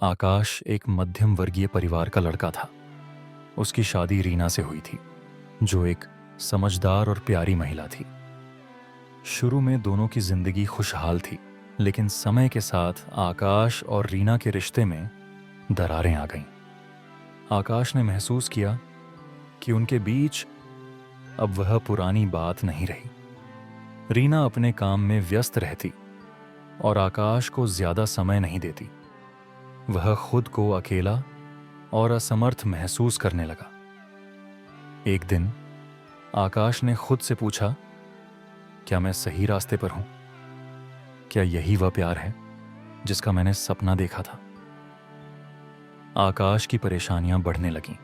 आकाश एक मध्यम वर्गीय परिवार का लड़का था। उसकी शादी रीना से हुई थी, जो एक समझदार और प्यारी महिला थी। शुरू में दोनों की जिंदगी खुशहाल थी, लेकिन समय के साथ आकाश और रीना के रिश्ते में दरारें आ गईं। आकाश ने महसूस किया कि उनके बीच अब वह पुरानी बात नहीं रही। रीना अपने काम में व्यस्त रहती और आकाश को ज्यादा समय नहीं देती। वह खुद को अकेला और असमर्थ महसूस करने लगा। एक दिन आकाश ने खुद से पूछा, क्या मैं सही रास्ते पर हूं? क्या यही वह प्यार है जिसका मैंने सपना देखा था? आकाश की परेशानियां बढ़ने लगीं।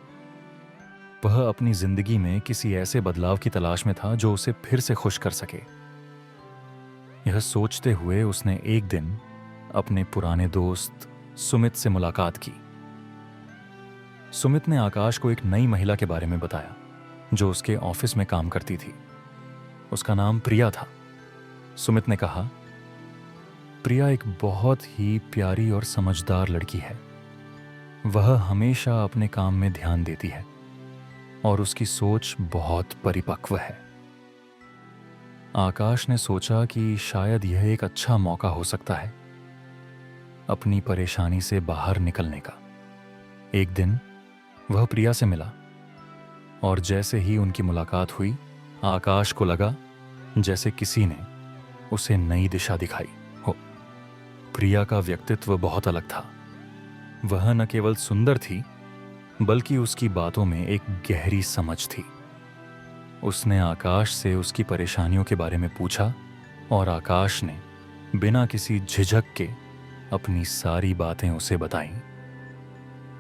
वह अपनी जिंदगी में किसी ऐसे बदलाव की तलाश में था जो उसे फिर से खुश कर सके। यह सोचते हुए उसने एक दिन अपने पुराने दोस्त सुमित से मुलाकात की। सुमित ने आकाश को एक नई महिला के बारे में बताया जो उसके ऑफिस में काम करती थी। उसका नाम प्रिया था। सुमित ने कहा, प्रिया एक बहुत ही प्यारी और समझदार लड़की है। वह हमेशा अपने काम में ध्यान देती है और उसकी सोच बहुत परिपक्व है। आकाश ने सोचा कि शायद यह एक अच्छा मौका हो सकता है अपनी परेशानी से बाहर निकलने का। एक दिन वह प्रिया से मिला और जैसे ही उनकी मुलाकात हुई, आकाश को लगा जैसे किसी ने उसे नई दिशा दिखाई हो। प्रिया का व्यक्तित्व बहुत अलग था। वह न केवल सुंदर थी, बल्कि उसकी बातों में एक गहरी समझ थी। उसने आकाश से उसकी परेशानियों के बारे में पूछा और आकाश ने बिना किसी झिझक के अपनी सारी बातें उसे बताईं।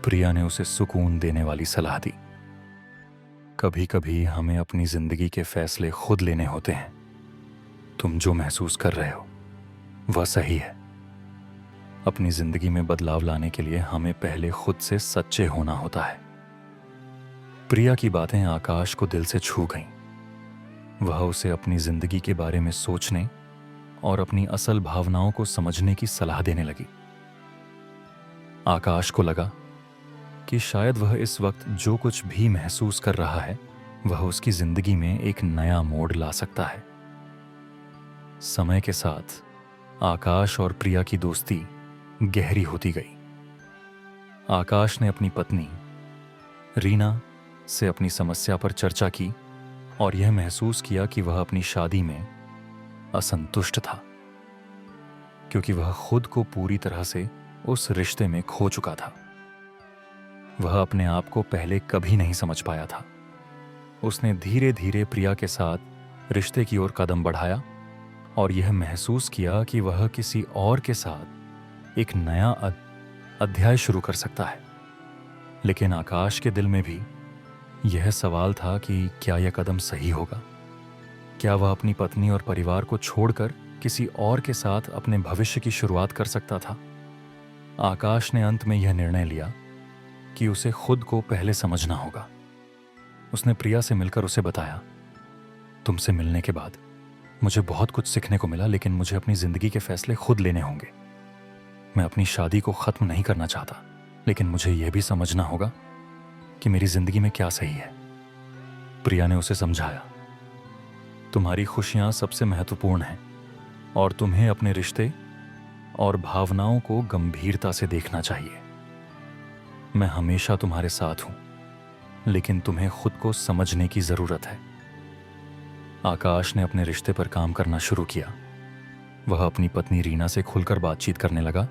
प्रिया ने उसे सुकून देने वाली सलाह दी। कभी कभी हमें अपनी जिंदगी के फैसले खुद लेने होते हैं। तुम जो महसूस कर रहे हो वह सही है। अपनी जिंदगी में बदलाव लाने के लिए हमें पहले खुद से सच्चे होना होता है। प्रिया की बातें आकाश को दिल से छू गईं। वह उसे अपनी जिंदगी के बारे में सोचने और अपनी असल भावनाओं को समझने की सलाह देने लगी। आकाश को लगा कि शायद वह इस वक्त जो कुछ भी महसूस कर रहा है, वह उसकी जिंदगी में एक नया मोड़ ला सकता है। समय के साथ आकाश और प्रिया की दोस्ती गहरी होती गई। आकाश ने अपनी पत्नी रीना से अपनी समस्या पर चर्चा की और यह महसूस किया कि वह अपनी शादी में असंतुष्ट था, क्योंकि वह खुद को पूरी तरह से उस रिश्ते में खो चुका था। वह अपने आप को पहले कभी नहीं समझ पाया था। उसने धीरे धीरे प्रिया के साथ रिश्ते की ओर कदम बढ़ाया और यह महसूस किया कि वह किसी और के साथ एक नया अध्याय शुरू कर सकता है। लेकिन आकाश के दिल में भी यह सवाल था कि क्या यह कदम सही होगा? क्या वह अपनी पत्नी और परिवार को छोड़कर किसी और के साथ अपने भविष्य की शुरुआत कर सकता था? आकाश ने अंत में यह निर्णय लिया कि उसे खुद को पहले समझना होगा। उसने प्रिया से मिलकर उसे बताया, तुमसे मिलने के बाद मुझे बहुत कुछ सीखने को मिला, लेकिन मुझे अपनी जिंदगी के फैसले खुद लेने होंगे। मैं अपनी शादी को खत्म नहीं करना चाहता, लेकिन मुझे यह भी समझना होगा कि मेरी जिंदगी में क्या सही है। प्रिया ने उसे समझाया, तुम्हारी खुशियां सबसे महत्वपूर्ण हैं और तुम्हें अपने रिश्ते और भावनाओं को गंभीरता से देखना चाहिए। मैं हमेशा तुम्हारे साथ हूं, लेकिन तुम्हें खुद को समझने की जरूरत है। आकाश ने अपने रिश्ते पर काम करना शुरू किया। वह अपनी पत्नी रीना से खुलकर बातचीत करने लगा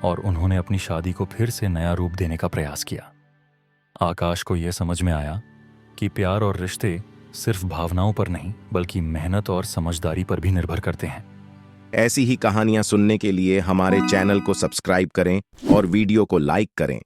और उन्होंने अपनी शादी को फिर से नया रूप देने का प्रयास किया। आकाश को यह समझ में आया कि प्यार और रिश्ते सिर्फ भावनाओं पर नहीं, बल्कि मेहनत और समझदारी पर भी निर्भर करते हैं। ऐसी ही कहानियां सुनने के लिए हमारे चैनल को सब्सक्राइब करें और वीडियो को लाइक करें।